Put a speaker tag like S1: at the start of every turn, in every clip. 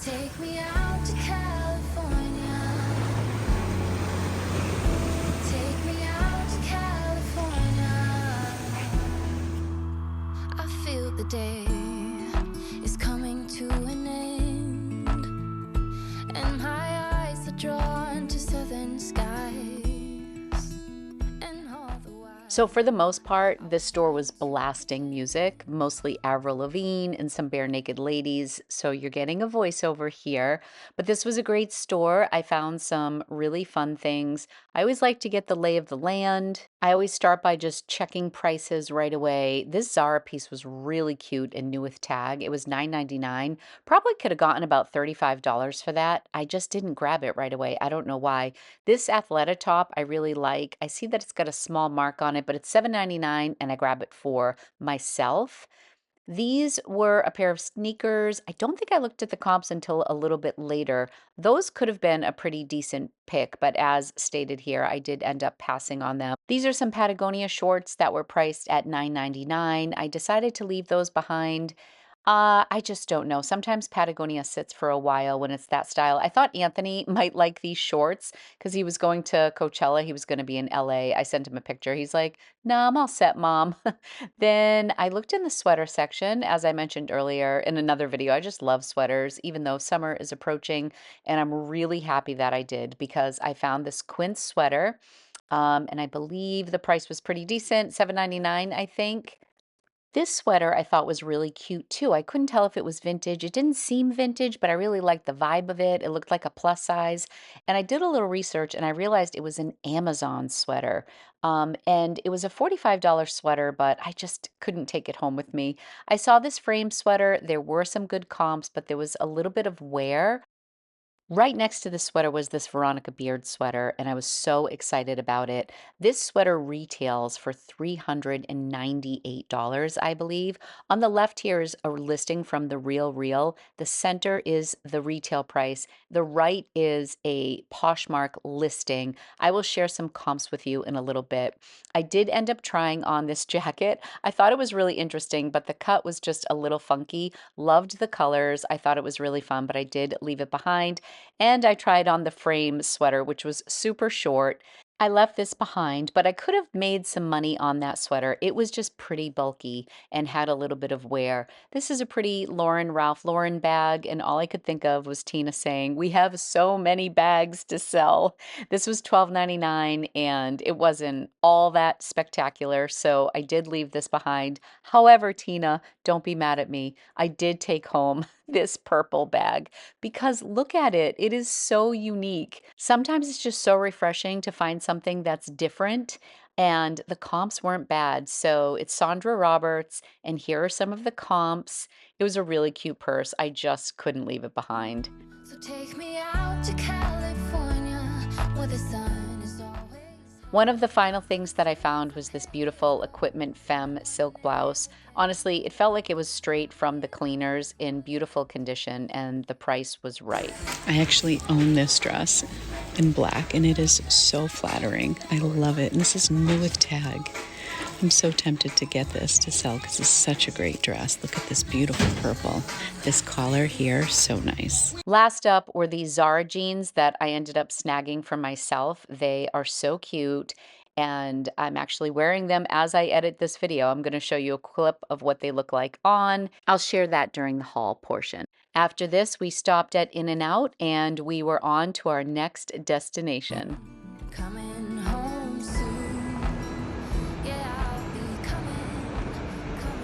S1: Take me out to California. Take me out to California. I feel the day is coming to an end, and my eyes are drawn to southern skies. And all the while,
S2: So for the most part, this store was blasting music, mostly Avril Lavigne and some bare naked ladies. So you're getting a voiceover here. But this was a great store. I found some really fun things. I always like to get the lay of the land. I always start by just checking prices right away. This Zara piece was really cute and new with tag. It was $9.99. Probably could have gotten about $35 for that. I just didn't grab it right away. I don't know why. This Athleta top I really like. I see that it's got a small mark on it, but it's $7.99 and I grab it for myself. These were a pair of sneakers. I don't think I looked at the comps until a little bit later. Those could have been a pretty decent pick, but as stated here, I did end up passing on them. These are some Patagonia shorts that were priced at $9.99. I decided to leave those behind. I just don't know. Sometimes Patagonia sits for a while when it's that style. I thought Anthony might like these shorts because he was going to Coachella. He was going to be in LA. I sent him a picture. He's like, "Nah, I'm all set, Mom." Then I looked in the sweater section, as I mentioned earlier in another video. I just love sweaters, even though summer is approaching. And I'm really happy that I did because I found this quince sweater. And I believe the price was pretty decent, $7.99, I think. This sweater I thought was really cute too. I couldn't tell if it was vintage. It didn't seem vintage, but I really liked the vibe of it. It looked like a plus size. And I did a little research and I realized it was an Amazon sweater. And it was a $45 sweater, but I just couldn't take it home with me. I saw this frame sweater. There were some good comps, but there was a little bit of wear. Right next to the sweater was this Veronica Beard sweater, and I was so excited about it. This sweater retails for $398, I believe. On the left here is a listing from The Real Real. The center is the retail price. The right is a Poshmark listing. I will share some comps with you in a little bit. I did end up trying on this jacket. I thought it was really interesting, but the cut was just a little funky. Loved the colors. I thought it was really fun, but I did leave it behind. And I tried on the frame sweater, which was super short. I left this behind, but I could have made some money on that sweater. It was just pretty bulky and had a little bit of wear. This is a pretty Ralph Lauren bag, and all I could think of was Tina saying, "We have so many bags to sell." This was $12.99, and it wasn't all that spectacular, so I did leave this behind. However, Tina, don't be mad at me. I did take home this purple bag because look at it. It is so unique. Sometimes it's just so refreshing to find something that's different, and the comps weren't bad. So it's Sandra Roberts, and here are some of the comps. It was a really cute purse. I just couldn't leave it behind.
S1: so take me out to California, where the sun is always
S2: One of the final things that I found was this beautiful Equipment Femme silk blouse. Honestly, it felt like it was straight from the cleaners in beautiful condition, and the price was right.
S3: I actually own this dress in black, and it is so flattering. I love it, and this is new with tag. I'm so tempted to get this to sell because it's such a great dress. Look at this beautiful purple. This collar here, so nice.
S2: Last up were these Zara jeans that I ended up snagging for myself. They are so cute, and I'm actually wearing them as I edit this video. I'm going to show you a clip of what they look like on. I'll share that during the haul portion. After this, we stopped at In-N-Out, and we were on to our next destination.
S1: coming home soon. Yeah, I'll be coming home.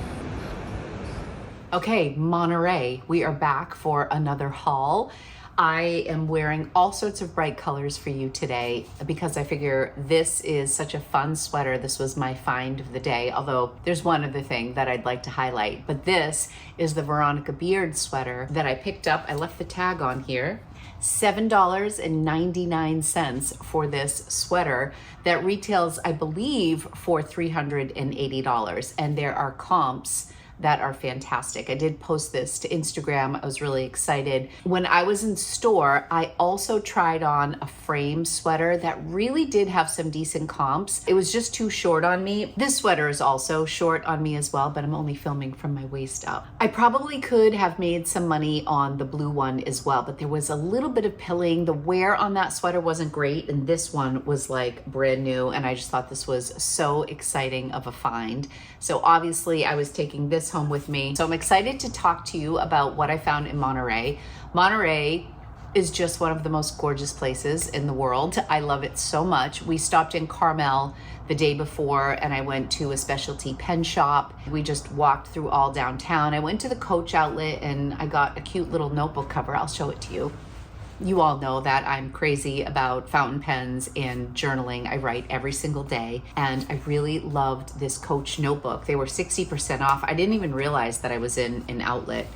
S2: Okay, Monterey, we are back for another haul. I am wearing all sorts of bright colors for you today because I figure this is such a fun sweater. This was my find of the day, although there's one other thing that I'd like to highlight. But this is the Veronica Beard sweater that I picked up. I left the tag on here. $7.99 for this sweater that retails, I believe, for $380. And there are comps that are fantastic. I did post this to Instagram. I was really excited. When I was in store, I also tried on a frame sweater that really did have some decent comps. It was just too short on me. This sweater is also short on me as well, but I'm only filming from my waist up. I probably could have made some money on the blue one as well, but there was a little bit of pilling. The wear on that sweater wasn't great, and this one was like brand new, and I just thought this was so exciting of a find. So obviously I was taking this home with me. So I'm excited to talk to you about what I found in Monterey. Monterey is just one of the most gorgeous places in the world. I love it so much. We stopped in Carmel the day before and I went to a specialty pen shop. We just walked through all downtown. I went to the Coach outlet and I got a cute little notebook cover. I'll show it to you. You all know that I'm crazy about fountain pens and journaling. I write every single day, and I really loved this Coach notebook. They were 60% off. I didn't even realize that I was in an outlet.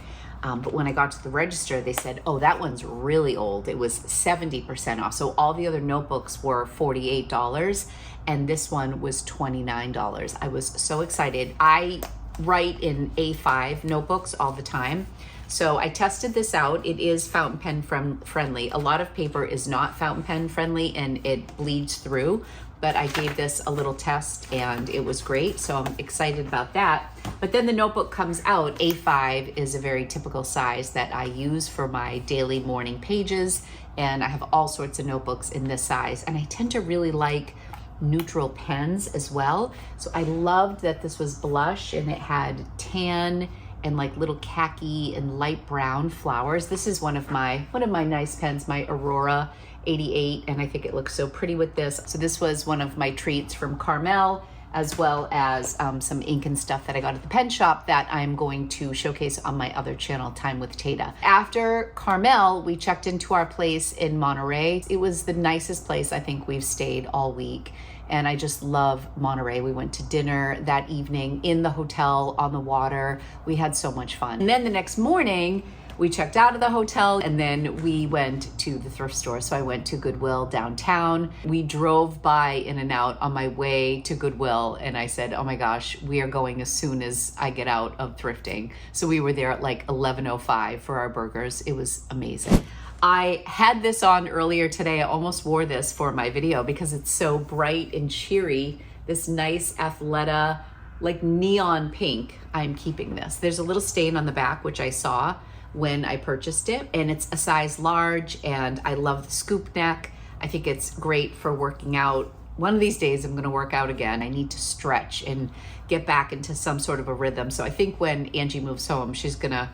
S2: But when I got to the register, they said, oh, that one's really old. It was 70% off. So all the other notebooks were $48, and this one was $29. I was so excited. I write in A5 notebooks all the time. So I tested this out. It is fountain pen friendly. A lot of paper is not fountain pen friendly and it bleeds through, but I gave this a little test and it was great. So I'm excited about that. But then the notebook comes out. A5 is a very typical size that I use for my daily morning pages. And I have all sorts of notebooks in this size. And I tend to really like neutral pens as well. So I loved that this was blush and it had tan and like little khaki and light brown flowers. This is one of my nice pens, my Aurora 88, and I think it looks so pretty with this. So this was one of my treats from Carmel, as well as some ink and stuff that I got at the pen shop that I'm going to showcase on my other channel, Time with Tata. After Carmel, we checked into our place in Monterey. It was the nicest place I think we've stayed all week. And I just love Monterey. We went to dinner that evening in the hotel on the water. We had so much fun. And then the next morning, we checked out of the hotel and then we went to the thrift store. So I went to Goodwill downtown. We drove by In-N-Out on my way to Goodwill and I said, oh my gosh, we are going as soon as I get out of thrifting. So we were there at like 11:05 for our burgers. It was amazing. I had this on earlier today. I almost wore this for my video because it's so bright and cheery. This nice Athleta, like neon pink. I'm keeping this. There's a little stain on the back, which I saw when I purchased it, and it's a size large, and I love the scoop neck. I think it's great for working out. One of these days I'm gonna work out again. I need to stretch and get back into some sort of a rhythm. So I think when Angie moves home, she's gonna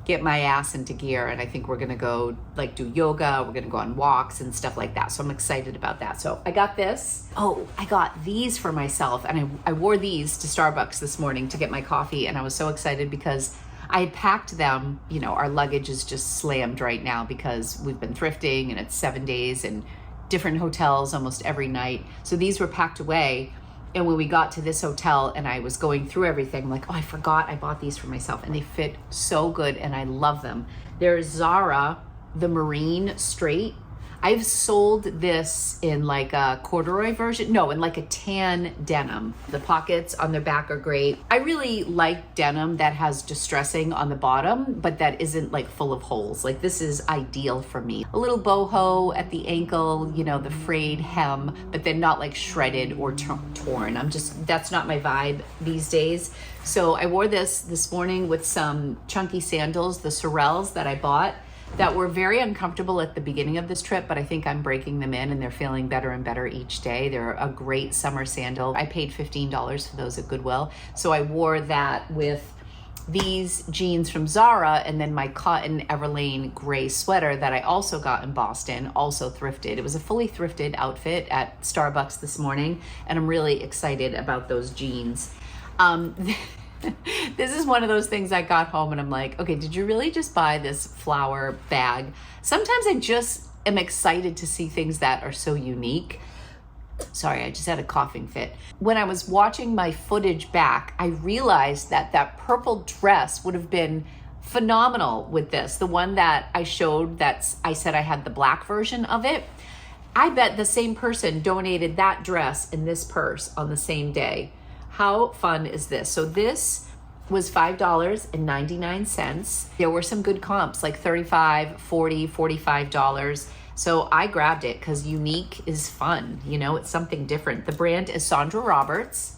S2: get my ass into gear, and I think we're gonna go like do yoga, we're gonna go on walks and stuff like that. So I'm excited about that. So I got this. Oh, I got these for myself, and I wore these to Starbucks this morning to get my coffee, and I was so excited because I had packed them. You know, our luggage is just slammed right now because we've been thrifting and it's 7 days and different hotels almost every night. So these were packed away. And when we got to this hotel and I was going through everything, I'm like, oh, I forgot I bought these for myself. And they fit so good and I love them. There's Zara, the Marine Straight. I've sold this in like a corduroy version. No, in like a tan denim. The pockets on the back are great. I really like denim that has distressing on the bottom, but that isn't like full of holes. Like this is ideal for me. A little boho at the ankle, you know, the frayed hem, but then not like shredded or torn. That's not my vibe these days. So I wore this morning with some chunky sandals, the Sorels that I bought, that were very uncomfortable at the beginning of this trip, but I think I'm breaking them in and they're feeling better and better each day. They're a great summer sandal. I paid $15 for those at Goodwill. So I wore that with these jeans from Zara and then my cotton Everlane gray sweater that I also got in Boston, also thrifted. It was a fully thrifted outfit at Starbucks this morning, and I'm really excited about those jeans. This is one of those things I got home and I'm like, okay, did you really just buy this flower bag? Sometimes I just am excited to see things that are so unique. Sorry, I just had a coughing fit. When I was watching my footage back, I realized that that purple dress would have been phenomenal with this. The one that I showed, I said I had the black version of it. I bet the same person donated that dress and this purse on the same day. How fun is this? So this was $5.99. There were some good comps like $35, $40, $45. So I grabbed it because unique is fun. You know, it's something different. The brand is Sandra Roberts.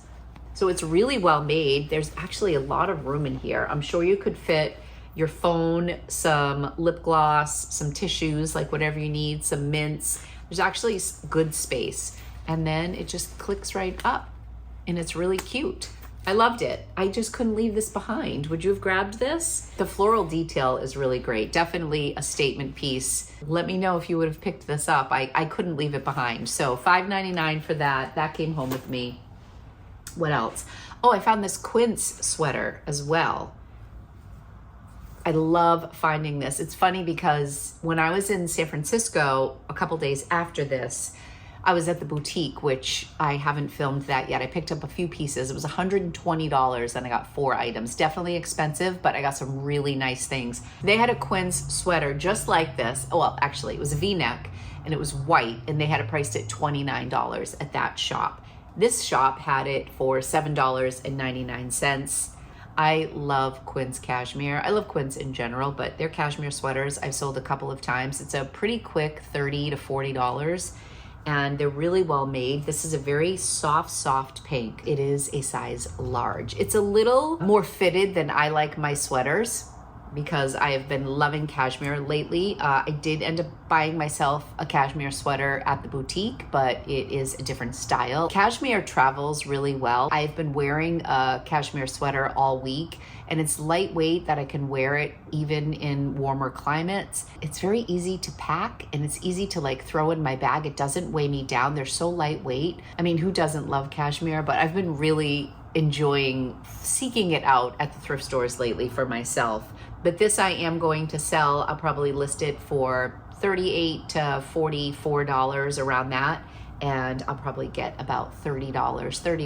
S2: So it's really well made. There's actually a lot of room in here. I'm sure you could fit your phone, some lip gloss, some tissues, like whatever you need, some mints. There's actually good space. And then it just clicks right up and it's really cute. I loved it. I just couldn't leave this behind. Would you have grabbed this? The floral detail is really great. Definitely a statement piece. Let me know if you would have picked this up. I couldn't leave it behind. So $5.99 for that. That came home with me. What else? Oh, I found this quince sweater as well. I love finding this. It's funny because when I was in San Francisco a couple days after this, I was at the boutique, which I haven't filmed that yet. I picked up a few pieces. It was $120 and I got 4 items. Definitely expensive, but I got some really nice things. They had a quince sweater just like this. Well, actually it was a V-neck and it was white and they had it priced at $29 at that shop. This shop had it for $7.99. I love quince cashmere. I love quince in general, but their cashmere sweaters I've sold a couple of times. It's a pretty quick $30 to $40 and they're really well made. This is a very soft pink. It is a size large. It's a little more fitted than I like my sweaters because I have been loving cashmere lately. I did end up buying myself a cashmere sweater at the boutique, but it is a different style. Cashmere travels really well. I've been wearing a cashmere sweater all week and it's lightweight that I can wear it even in warmer climates. It's very easy to pack and it's easy to like throw in my bag. It doesn't weigh me down. They're so lightweight. I mean, who doesn't love cashmere? But I've been really enjoying seeking it out at the thrift stores lately for myself. But this I am going to sell. I'll probably list it for $38 to $44 around that. And I'll probably get about $30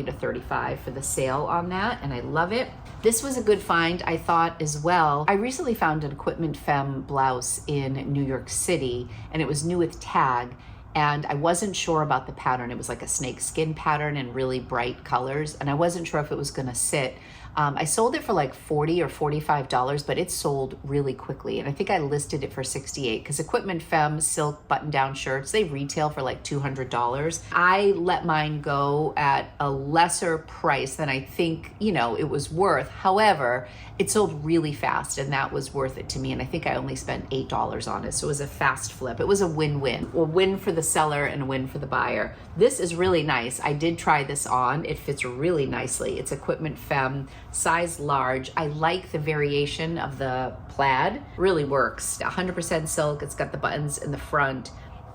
S2: to $35 for the sale on that. And I love it. This was a good find, I thought, as well. I recently found an Equipment Femme blouse in New York City and it was new with tag. And I wasn't sure about the pattern. It was like a snake skin pattern and really bright colors. And I wasn't sure if it was gonna sit. I sold it for like $40 or $45, but it sold really quickly. And I think I listed it for $68 because Equipment Femme silk button-down shirts, they retail for like $200. I let mine go at a lesser price than I think, you know, it was worth. However, it sold really fast and that was worth it to me. And I think I only spent $8 on it. So it was a fast flip. It was a win-win. A win for the seller and a win for the buyer. This is really nice. I did try this on. It fits really nicely. It's Equipment Femme, size large. I like the variation of the plaid. Really works. 100% silk. It's got the buttons in the front.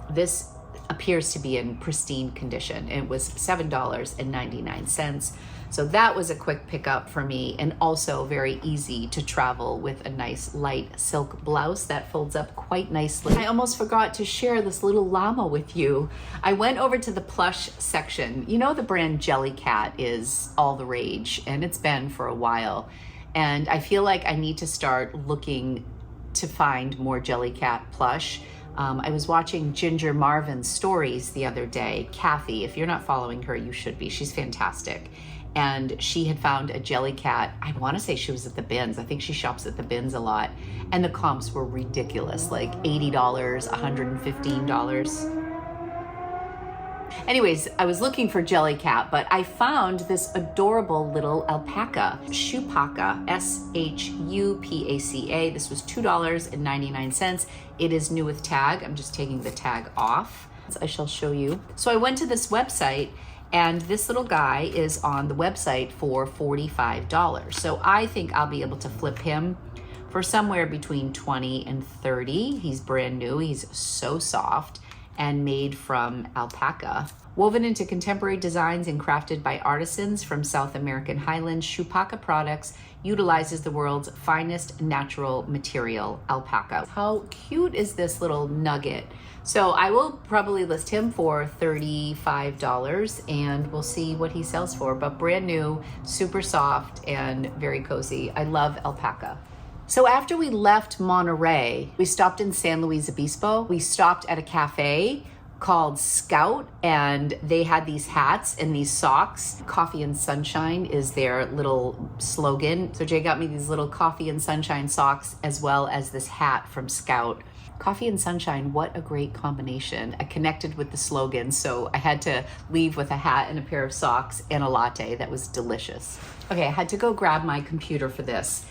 S2: This appears to be in pristine condition. It was $7.99. So that was a quick pickup for me and also very easy to travel with a nice light silk blouse that folds up quite nicely. I almost forgot to share this little llama with you. I went over to the Plush section. You know the brand Jellycat is all the rage and it's been for a while. And I feel like I need to start looking to find more Jellycat plush. I was watching Ginger Marvin's stories the other day. Kathy, if you're not following her, you should be. She's fantastic. And she had found a Jellycat. I want to say she was at the bins. I think she shops at the bins a lot. And the comps were ridiculous, like $80, $115. Anyways, I was looking for Jellycat, but I found this adorable little alpaca, Shupaca, Shupaca. This was $2.99. It is new with tag. I'm just taking the tag off. I shall show you. So I went to this website and this little guy is on the website for $45. So I think I'll be able to flip him for somewhere between $20 and $30. He's brand new. He's so soft and made from alpaca. Woven into contemporary designs and crafted by artisans from South American highlands, Shupaca Products utilizes the world's finest natural material, alpaca. How cute is this little nugget? So I will probably list him for $35 and we'll see what he sells for, but brand new, super soft and very cozy. I love alpaca. So after we left Monterey, we stopped in San Luis Obispo. We stopped at a cafe called Scout, and they had these hats and these socks. Coffee and sunshine is their little slogan. So Jay got me these little coffee and sunshine socks as well as this hat from Scout. Coffee and sunshine, what a great combination. I connected with the slogan, so I had to leave with a hat and a pair of socks and a latte that was delicious. Okay, I had to go grab my computer for this.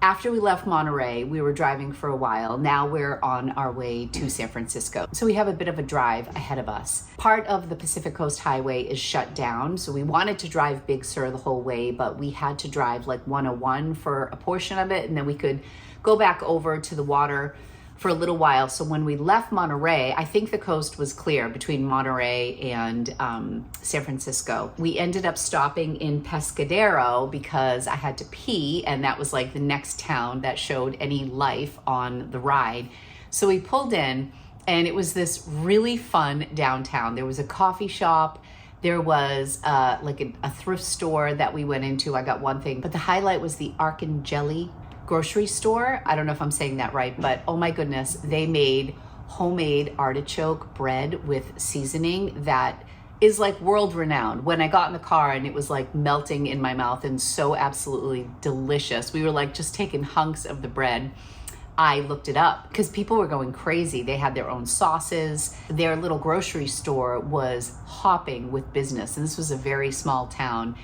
S2: After we left Monterey, we were driving for a while. Now we're on our way to San Francisco. So we have a bit of a drive ahead of us. Part of the Pacific Coast Highway is shut down. So we wanted to drive Big Sur the whole way, but we had to drive like 101 for a portion of it. And then we could go back over to the water for a little while. So when we left Monterey, I think the coast was clear between Monterey and San Francisco. We ended up stopping in Pescadero because I had to pee, and that was like the next town that showed any life on the ride. So we pulled in, and it was this really fun downtown. There was a coffee shop. There was like a thrift store that we went into. I got one thing, but the highlight was the Arcangeli grocery store. I don't know if I'm saying that right, but oh my goodness, they made homemade artichoke bread with seasoning that is like world renowned. When I got in the car and it was like melting in my mouth and so absolutely delicious. We were like just taking hunks of the bread. I looked it up because people were going crazy. They had their own sauces. Their little grocery store was hopping with business. And this was a very small town.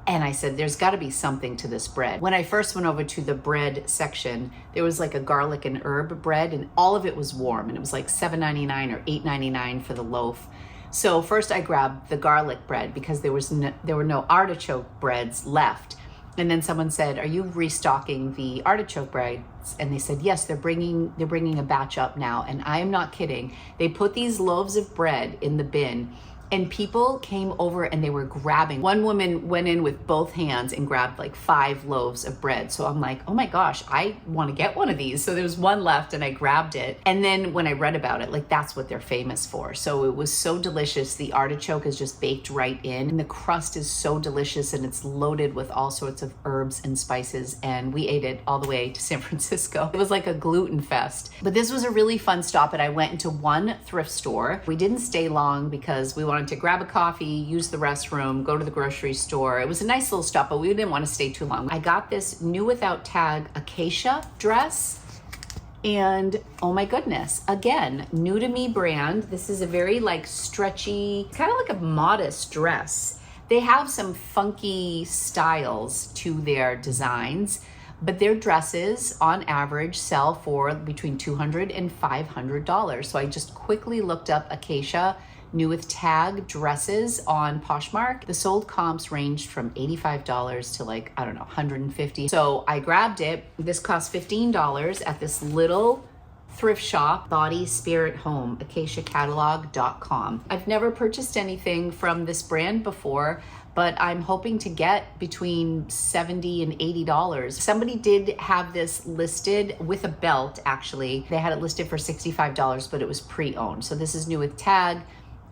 S2: And I said, there's got to be something to this bread. When I first went over to the bread section, there was like a garlic and herb bread, and all of it was warm. And it was like $7.99 or $8.99 for the loaf. So first I grabbed the garlic bread because there were no artichoke breads left. And then someone said, are you restocking the artichoke breads? And they said, yes, they're bringing a batch up now. And I am not kidding. They put these loaves of bread in the bin, and people came over and they were grabbing. One woman went in with both hands and grabbed like 5 loaves of bread. So I'm like, oh my gosh, I want to get one of these. So there was one left and I grabbed it. And then when I read about it, like that's what they're famous for. So it was so delicious. The artichoke is just baked right in, and the crust is so delicious, and it's loaded with all sorts of herbs and spices. And we ate it all the way to San Francisco. It was like a gluten fest. But this was a really fun stop, and I went into one thrift store. We didn't stay long because we wanted to grab a coffee, use the restroom, go to the grocery store. It was a nice little stop, but we didn't want to stay too long. I got this new without tag acacia dress, and oh my goodness, again, new to me brand. This is a very like stretchy, kind of like a modest dress. They have some funky styles to their designs, but their dresses on average sell for between $200 and $500. So I just quickly looked up acacia new with tag dresses on Poshmark. The sold comps ranged from $85 to like, I don't know, $150. So I grabbed it. This cost $15 at this little thrift shop, Body Spirit Home, acaciacatalog.com. I've never purchased anything from this brand before, but I'm hoping to get between $70 and $80. Somebody did have this listed with a belt, actually. They had it listed for $65, but it was pre-owned. So this is new with tag.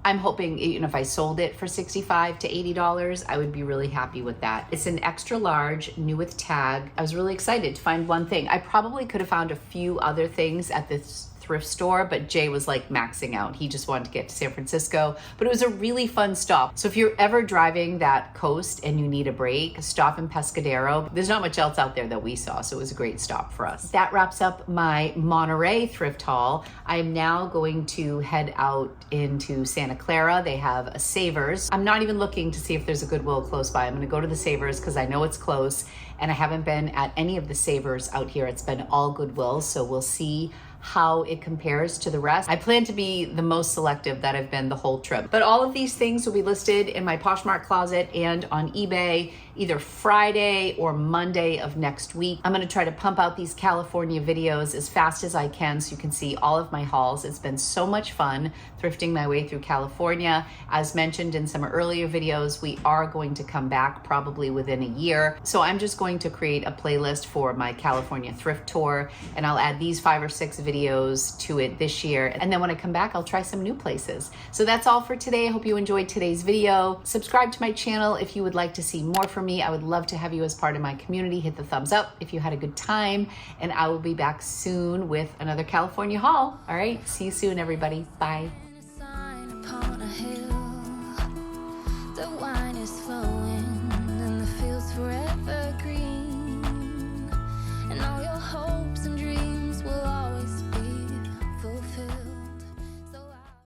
S2: I'm hoping, you know, if I sold it for $65 to $80, I would be really happy with that. It's an extra large, new with tag. I was really excited to find one thing. I probably could have found a few other things at this thrift store, but Jay was like maxing out. He just wanted to get to San Francisco, but it was a really fun stop. So if you're ever driving that coast and you need a break, stop in Pescadero. There's not much else out there that we saw, so it was a great stop for us. That wraps up my Monterey thrift haul. I am now going to head out into Santa Clara. They have a Savers. I'm not even looking to see if there's a Goodwill close by. I'm gonna go to the Savers because I know it's close, and I haven't been at any of the Savers out here. It's been all Goodwill, so we'll see how it compares to the rest. I plan to be the most selective that I've been the whole trip. But all of these things will be listed in my Poshmark closet and on eBay either Friday or Monday of next week. I'm gonna try to pump out these California videos as fast as I can so you can see all of my hauls. It's been so much fun thrifting my way through California. As mentioned in some earlier videos, we are going to come back probably within a year. So I'm just going to create a playlist for my California thrift tour, and I'll add these 5 or 6 videos to it this year. And then when I come back, I'll try some new places. So that's all for today. I hope you enjoyed today's video. Subscribe to my channel if you would like to see more from me. I would love to have you as part of my community. Hit the thumbs up if you had a good time, and I will be back soon with another California haul. All right, see you soon, everybody. Bye.